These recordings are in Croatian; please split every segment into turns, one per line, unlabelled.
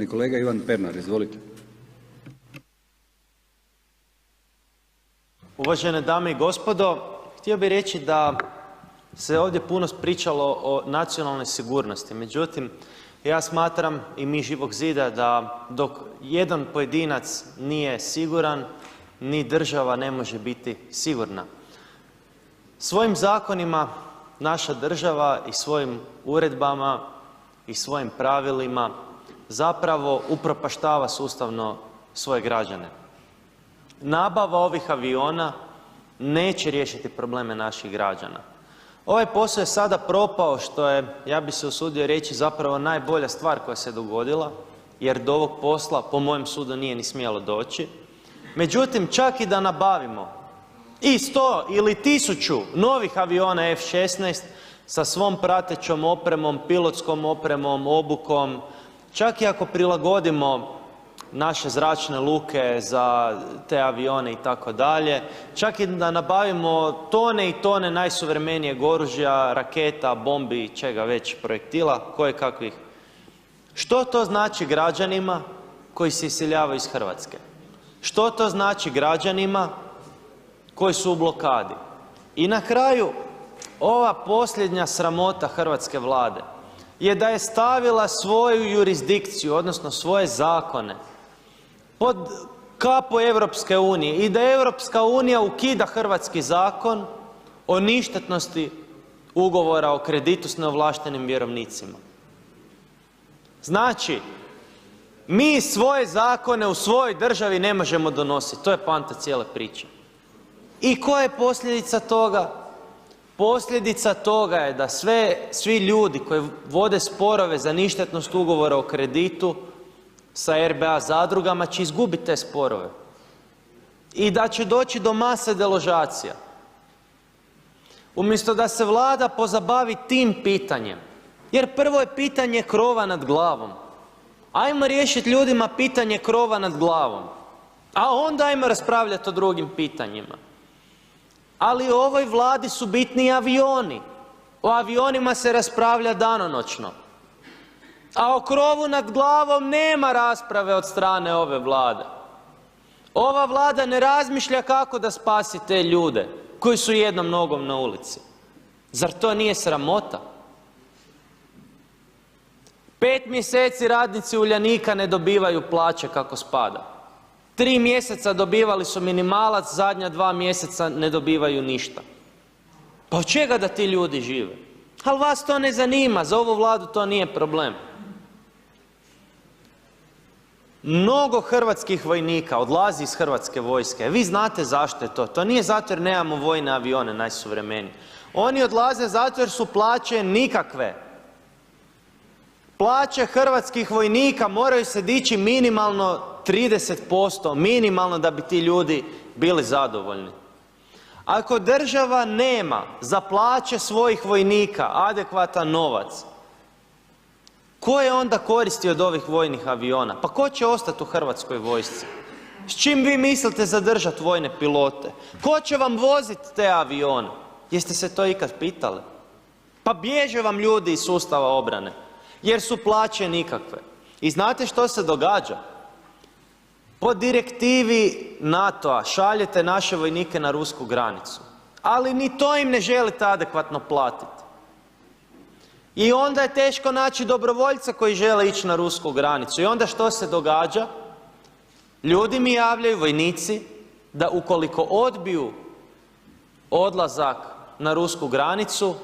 Kolega Ivan Pernar, izvolite.
Uvažene dame i gospodo, htio bih reći da se ovdje puno pričalo o nacionalnoj sigurnosti, međutim, ja smatram i mi Živog zida da dok jedan pojedinac nije siguran, ni država ne može biti sigurna. Svojim zakonima naša država i svojim uredbama i svojim pravilima zapravo upropaštava sustavno svoje građane. Nabava ovih aviona neće riješiti probleme naših građana. Ovaj posao je sada propao, što je, ja bih se usudio reći, zapravo najbolja stvar koja se dogodila, jer do ovog posla po mojem sudu nije ni smjelo doći. Međutim, čak i da nabavimo i 100 ili 1000 novih aviona F-16 sa svom pratećom opremom, pilotskom opremom, obukom, čak i ako prilagodimo naše zračne luke za te avione i tako dalje, čak i da nabavimo tone i tone najsuvremenijeg oružja, raketa, bombi i čega već, projektila, kojekakvih. Što to znači građanima koji se iseljavaju iz Hrvatske? Što to znači građanima koji su u blokadi? I na kraju, ova posljednja sramota hrvatske Vlade je da je stavila svoju jurisdikciju, odnosno svoje zakone pod kapu Europske unije i da Europska unija ukida hrvatski zakon o ništetnosti ugovora o kreditu s neovlaštenim vjerovnicima. Znači, mi svoje zakone u svojoj državi ne možemo donositi, to je poanta cijele priče. I koja je posljedica toga? Posljedica toga je da svi ljudi koji vode sporove za ništetnost ugovora o kreditu sa RBA zadrugama će izgubiti te sporove i da će doći do mase deložacija. Umjesto da se Vlada pozabavi tim pitanjem, jer prvo je pitanje krova nad glavom. Ajmo riješiti ljudima pitanje krova nad glavom, a onda ajmo raspravljati o drugim pitanjima. Ali ovoj Vladi su bitni avioni. O avionima se raspravlja danonoćno. A o krovu nad glavom nema rasprave od strane ove Vlade. Ova Vlada ne razmišlja kako da spasi te ljude koji su jednom nogom na ulici. Zar to nije sramota? 5 mjeseci radnici Uljanika ne dobivaju plaće kako spada. 3 mjeseca dobivali su minimalac, zadnja 2 mjeseca ne dobivaju ništa. Pa od čega da ti ljudi žive? Ali vas to ne zanima, za ovu Vladu to nije problem. Mnogo hrvatskih vojnika odlazi iz Hrvatske vojske. Vi znate zašto je to. To nije zato jer nemamo vojne avione najsuvremenije. Oni odlaze zato jer su plaće nikakve. Plaće hrvatskih vojnika moraju se dići minimalno 30%, minimalno da bi ti ljudi bili zadovoljni. Ako država nema za plaće svojih vojnika adekvatan novac, ko je onda koristi od ovih vojnih aviona? Pa ko će ostati u Hrvatskoj vojsci? S čim vi mislite zadržati vojne pilote? Ko će vam voziti te avione? Jeste se to ikad pitali? Pa bježe vam ljudi iz sustava obrane, jer su plaće nikakve. I znate što se događa? Po direktivi NATO-a šaljete naše vojnike na rusku granicu, ali ni to im ne želite adekvatno platiti. I onda je teško naći dobrovoljca koji žele ići na rusku granicu. I onda što se događa? Ljudi mi javljaju, vojnici, da ukoliko odbiju odlazak na rusku granicu,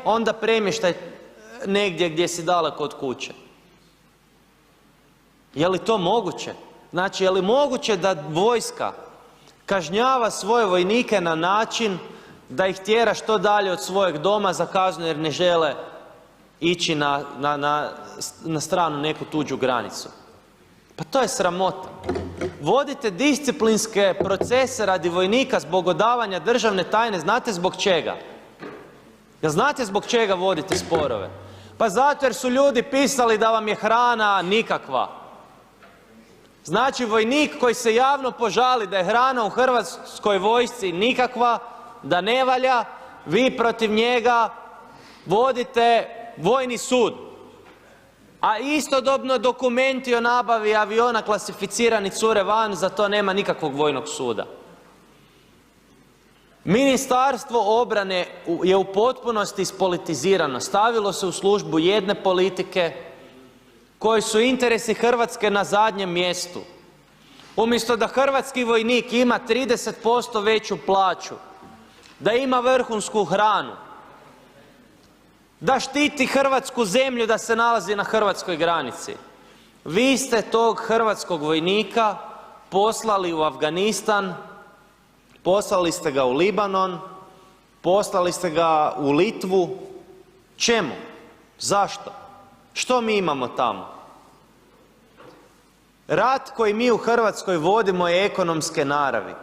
onda premještaj negdje gdje si daleko od kuće. Je li to moguće? Znači, je li moguće da vojska kažnjava svoje vojnike na način da ih tjera što dalje od svojeg doma za kaznu jer ne žele ići na stranu neku tuđu granicu? Pa to je sramota. Vodite disciplinske procese radi vojnika zbog odavanja državne tajne, znate zbog čega? Jel znate zbog čega vodite sporove? Pa zato jer su ljudi pisali da vam je hrana nikakva. Znači, vojnik koji se javno požali da je hrana u Hrvatskoj vojsci nikakva, da ne valja, vi protiv njega vodite vojni sud. a istodobno dokumenti o nabavi aviona klasificirani cure van, za to nema nikakvog vojnog suda. Ministarstvo obrane je u potpunosti ispolitizirano, stavilo se u službu jedne politike koji su interesi Hrvatske na zadnjem mjestu. Umjesto da hrvatski vojnik ima 30% veću plaću, da ima vrhunsku hranu, da štiti hrvatsku zemlju, da se nalazi na hrvatskoj granici, vi ste tog hrvatskog vojnika poslali u Afganistan, poslali ste ga u Libanon, poslali ste ga u Litvu. Čemu? Zašto? Što mi imamo tamo? Rat koji mi u Hrvatskoj vodimo je ekonomske naravi,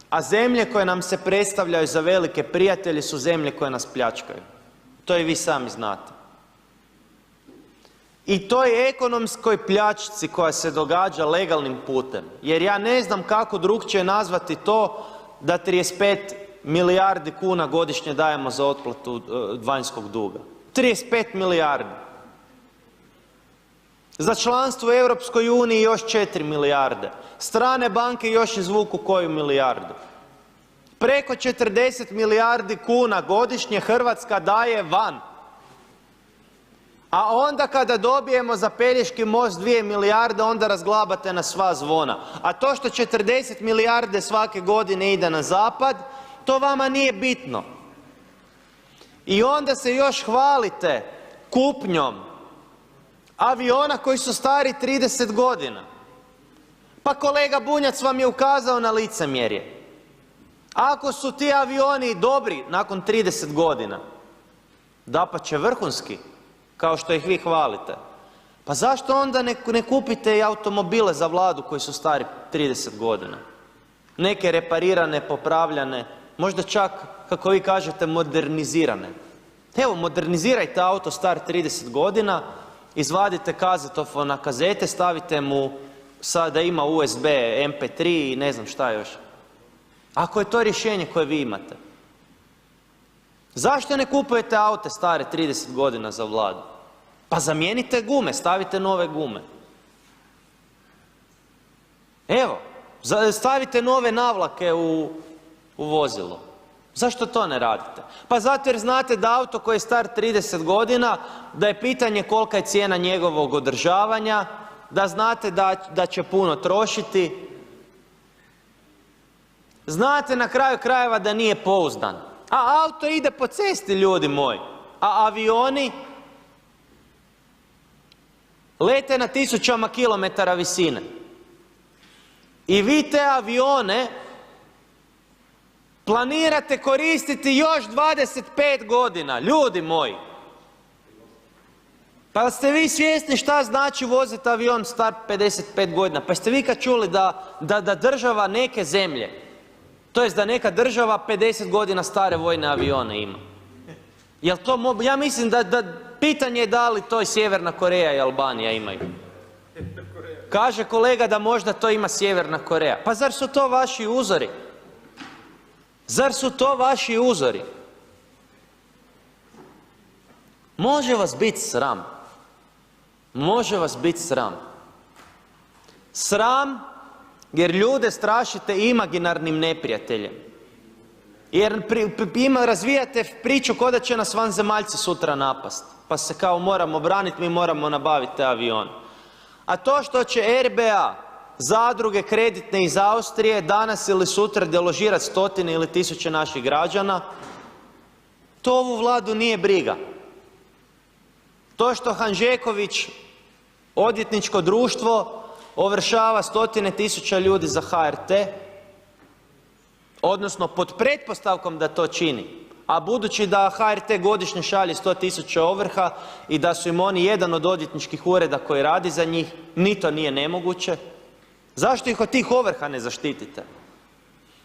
a zemlje koje nam se predstavljaju za velike prijatelje su zemlje koje nas pljačkaju. To i vi sami znate. I toj ekonomskoj pljačci koja se događa legalnim putem, jer ja ne znam kako drukčije nazvati to da 35 milijardi kuna godišnje dajemo za otplatu vanjskog duga. 35 milijardi. Za članstvo u Europskoj uniji još 4 milijarde. Strane banke još izvuku koju milijardu. Preko 40 milijardi kuna godišnje Hrvatska daje van. A onda kada dobijemo za Pelješki most 2 milijarde, onda razglabate na sva zvona. A to što 40 milijarde svake godine ide na zapad, to vama nije bitno. I onda se još hvalite kupnjom aviona koji su stari 30 godina. Pa kolega Bunjac vam je ukazao na licemjerje. Ako su ti avioni dobri nakon 30 godina, dapače vrhunski, kao što ih vi hvalite, pa zašto onda ne kupite i automobile za Vladu koji su stari 30 godina? Neke reparirane, popravljane, možda čak, kako vi kažete, modernizirane. Evo, modernizirajte auto star 30 godina, izvadite kazetofon na kazete, stavite mu da ima USB, MP3 i ne znam šta još. Ako je to rješenje koje vi imate. Zašto ne kupujete aute stare 30 godina za Vladu? Pa zamijenite gume, stavite nove gume. Evo, stavite nove navlake u vozilo. Zašto to ne radite? Pa zato jer znate da auto koji je star 30 godina, da je pitanje kolika je cijena njegovog održavanja, da znate da će puno trošiti. Znate na kraju krajeva da nije pouzdan. A auto ide po cesti, ljudi moji. A avioni lete na 1000 kilometara visine. I vi te avione planirate koristiti još 25 godina, ljudi moji. Pa ste vi svjesni šta znači voziti avion star 55 godina? Pa ste vi kad čuli da država neke zemlje, to jest da neka država 50 godina stare vojne avione ima? Jel to, ja mislim da pitanje je da li to i Sjeverna Koreja i Albanija imaju. Kaže kolega da možda to ima Sjeverna Koreja. Pa zar su to vaši uzori? Zar su to vaši uzori? Može vas biti sram. Može vas biti sram. Sram jer ljude strašite imaginarnim neprijateljem. Jer razvijate priču kao da će nas vanzemaljci sutra napast. Pa se kao moramo braniti, mi moramo nabaviti te avione. A to što će RBA, zadruge kreditne iz Austrije, danas ili sutra deložirati stotine ili tisuće naših građana, to ovu Vladu nije briga. To što Hanžeković, odvjetničko društvo, ovršava stotine tisuća ljudi za HRT, odnosno pod pretpostavkom da to čini, a budući da HRT godišnje šalje 100.000 ovrha i da su im oni jedan od odvjetničkih ureda koji radi za njih, ni to nije nemoguće. Zašto ih od tih ovrha ne zaštitite?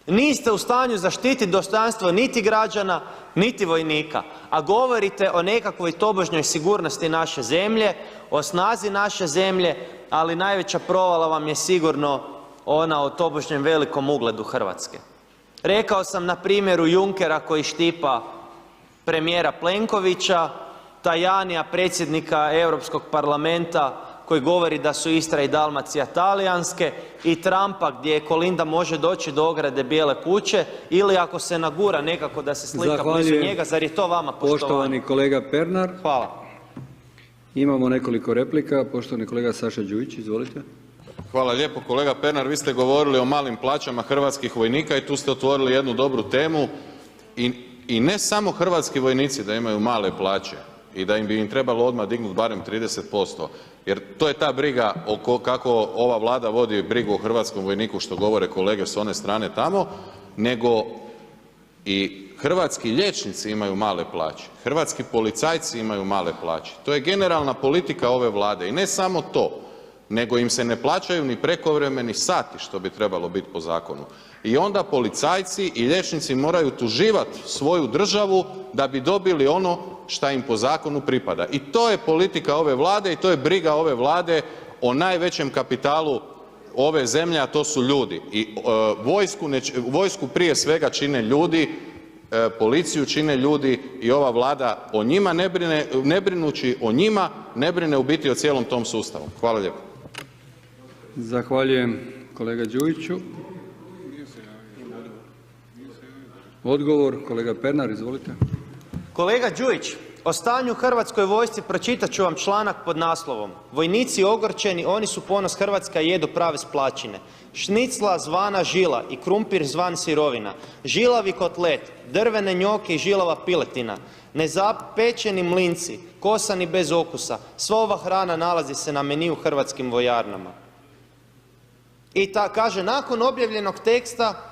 Niste u stanju zaštititi dostojanstvo niti građana, niti vojnika, a govorite o nekakvoj tobožnjoj sigurnosti naše zemlje, o snazi naše zemlje, ali najveća provala vam je sigurno ona o tobožnjem velikom ugledu Hrvatske. Rekao sam na primjeru Junckera koji štipa premijera Plenkovića, Tajanija, predsjednika Europskog parlamenta, koji govori da su Istra i Dalmacija talijanske, i Trumpa gdje Kolinda može doći do ograde Bijele kuće, ili ako se nagura nekako da se slika blizu njega, zar je to vama poštovanje?
Poštovani kolega Pernar.
Hvala.
Imamo nekoliko replika. Poštovani kolega Saša Đujić, izvolite.
Hvala lijepo. Kolega Pernar, vi ste govorili o malim plaćama hrvatskih vojnika i tu ste otvorili jednu dobru temu i ne samo hrvatski vojnici da imaju male plaće i da bi im trebalo odmah dignuti barem 30%, jer to je ta briga kako ova Vlada vodi brigu o hrvatskom vojniku, što govore kolege s one strane tamo, nego i hrvatski liječnici imaju male plaće, hrvatski policajci imaju male plaće. To je generalna politika ove Vlade i ne samo to, nego im se ne plaćaju ni prekovremeni sati, što bi trebalo biti po zakonu. I onda policajci i liječnici moraju tuživati svoju državu da bi dobili ono šta im po zakonu pripada. I to je politika ove Vlade i to je briga ove Vlade o najvećem kapitalu ove zemlje, a to su ljudi. I vojsku prije svega čine ljudi, policiju čine ljudi i ova Vlada o njima ne brinući o njima, ne brine u biti o cijelom tom sustavu. Hvala lijepo.
Zahvaljujem kolega Đujiću. Odgovor, kolega Pernar, izvolite.
Kolega Đujić, o stanju u Hrvatskoj vojsci pročitat ću vam članak pod naslovom "Vojnici ogorčeni, oni su ponos Hrvatska i jedu prave splačine. Šnicla zvana žila i krumpir zvan sirovina, žilavi kotlet, drvene njoke i žilava piletina, nezapečeni mlinci, kosani bez okusa, sva ova hrana nalazi se na meniju u hrvatskim vojarnama." I kaže, nakon objavljenog teksta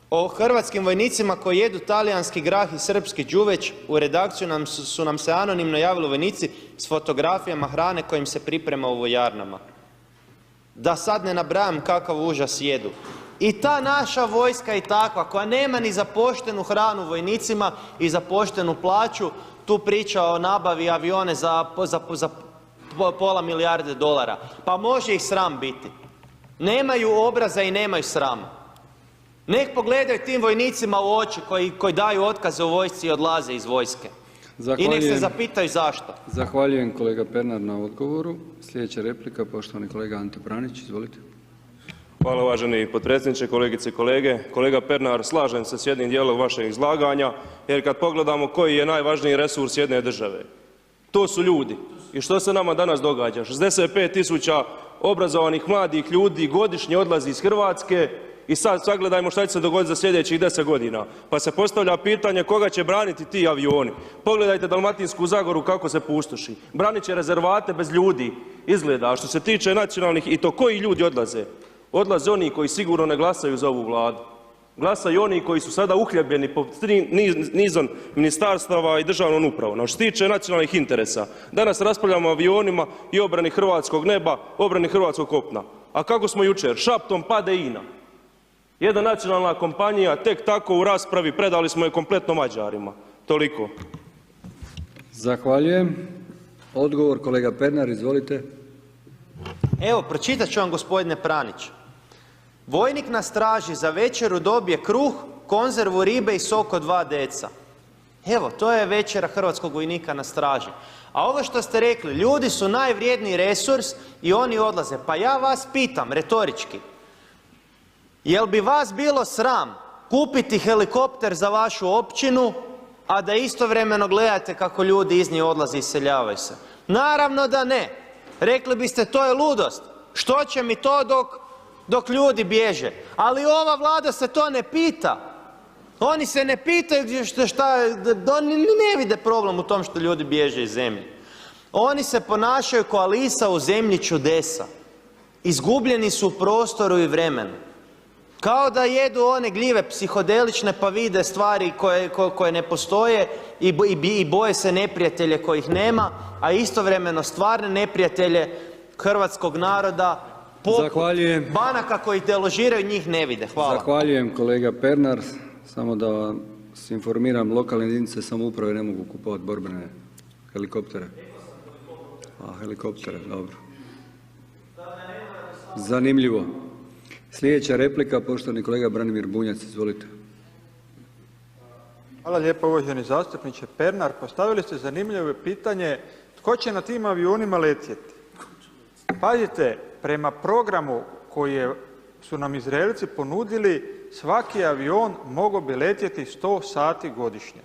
o hrvatskim vojnicima koji jedu talijanski grah i srpski đuveć, u redakciju su nam se anonimno javili vojnici s fotografijama hrane kojim se priprema u vojarnama. Da sad ne nabrajam kakav užas jedu. I ta naša vojska i takva, koja nema ni za poštenu hranu vojnicima i za poštenu plaću, tu priča o nabavi avione za pola milijarde dolara. Pa može ih sram biti. Nemaju obraza i nemaju srama. Nek pogledaju tim vojnicima u oči koji daju otkaze u vojsci i odlaze iz vojske. I nek se zapitaju zašto.
Zahvaljujem kolega Pernar na odgovoru. Sljedeća replika, poštovani kolega Ante Pranić, izvolite.
Hvala uvaženi potpredsjedniče, kolegice i kolege. Kolega Pernar, slažem se s jednim dijelom vašeg izlaganja, jer kad pogledamo koji je najvažniji resurs jedne države, to su ljudi. I što se nama danas događa? 65.000 obrazovanih mladih ljudi godišnje odlazi iz Hrvatske. I sad sagledajmo šta će se dogoditi za sljedećih 10 godina. Pa se postavlja pitanje koga će braniti ti avioni. Pogledajte Dalmatinsku zagoru kako se pustoši. Branit će rezervate bez ljudi. Izgleda. A što se tiče nacionalnih, i to koji ljudi odlaze? Odlaze oni koji sigurno ne glasaju za ovu Vladu. Glasaju oni koji su sada uhljebljeni po nizom ministarstava i državnom upravom. A što se tiče nacionalnih interesa, danas raspravljamo o avionima i obrani hrvatskog neba, obrani hrvatskog kopna. A kako smo jučer? Šaptom pade INA. Jedna nacionalna kompanija, tek tako u raspravi predali smo je kompletno Mađarima. Toliko.
Zahvaljujem. Odgovor kolega Pernar, izvolite.
Evo, pročitat ću vam gospodine Pranić. Vojnik na straži za večeru dobije kruh, konzervu ribe i sok od 2 deca. Evo, to je večera hrvatskog vojnika na straži. A ovo što ste rekli, ljudi su najvrijedniji resurs i oni odlaze. Pa ja vas pitam, retorički, jel bi vas bilo sram kupiti helikopter za vašu općinu, a da istovremeno gledate kako ljudi iz nje odlaze i iseljavaju se? Naravno da ne. Rekli biste, to je ludost. Što će mi to dok ljudi bježe? Ali ova Vlada se to ne pita. Oni se ne pitaju oni ne vide problem u tom što ljudi bježe iz zemlje. Oni se ponašaju kao Alisa u zemlji čudesa. Izgubljeni su u prostoru i vremenu. Kao da jedu one gljive psihodelične pa vide stvari koje ne postoje i boje se neprijatelje kojih nema, a istovremeno stvarne neprijatelje hrvatskog naroda, banaka koji ih deložiraju, njih ne vide. Hvala.
Zahvaljujem kolega Pernar. Samo da vas informiram, lokalne jedinice samouprave ne mogu kupovati borbene helikoptere. Helikoptere, dobro. Zanimljivo. Sljedeća replika, poštovani kolega Branimir Bunjac, izvolite.
Hvala lijepo uvaženi zastupniče Pernar. Postavili ste zanimljivo pitanje tko će na tim avionima letjeti. Pazite, prema programu koji su nam Izraelci ponudili, svaki avion mogao bi letjeti 100 sati godišnje.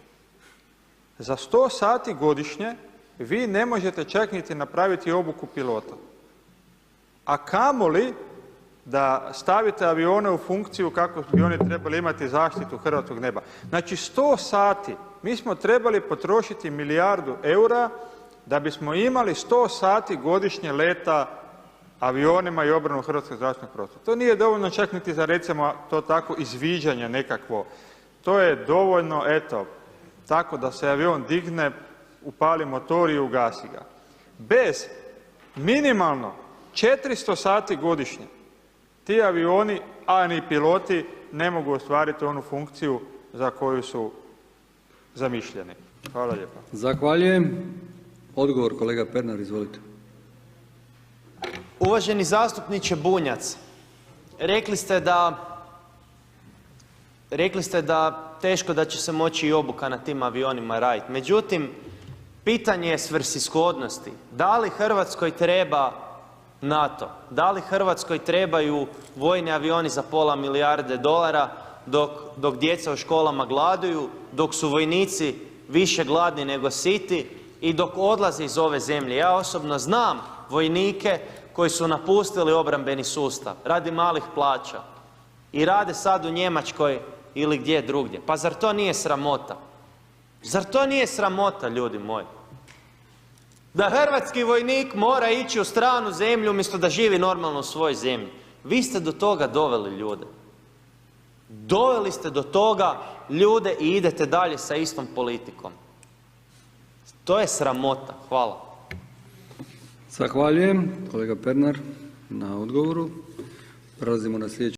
Za 100 sati godišnje vi ne možete čak niti napraviti obuku pilota. A kamoli da stavite avione u funkciju kako bi oni trebali imati zaštitu hrvatskog neba. Znači 100 sati, mi smo trebali potrošiti milijardu eura da bismo imali 100 sati godišnje leta avionima i obranu hrvatskog zračnog prostora. To nije dovoljno čak niti za recimo to tako izviđanje nekakvo. To je dovoljno eto, tako da se avion digne, upali motor i ugasi ga. Bez minimalno 400 sati godišnje ti avioni, a ni piloti ne mogu ostvariti onu funkciju za koju su zamišljeni. Hvala lijepa.
Zahvaljujem. Odgovor kolega Pernar, izvolite.
Uvaženi zastupniče Bunjac, rekli ste da teško da će se moći i obuka na tim avionima raditi. Međutim, pitanje je svrsishodnosti. Da li Hrvatskoj treba NATO? Da li Hrvatskoj trebaju vojni avioni za pola milijarde dolara dok djeca u školama gladuju, dok su vojnici više gladni nego siti i dok odlaze iz ove zemlje? Ja osobno znam vojnike koji su napustili obrambeni sustav radi malih plaća i rade sad u Njemačkoj ili gdje drugdje. Pa zar to nije sramota? Zar to nije sramota, ljudi moji? Da hrvatski vojnik mora ići u stranu zemlju umjesto da živi normalno u svojoj zemlji. Vi ste do toga doveli ljude. Doveli ste do toga ljude i idete dalje sa istom politikom. To je sramota. Hvala.
Zahvaljujem kolega Pernar na odgovoru. Prelazimo na sljedeći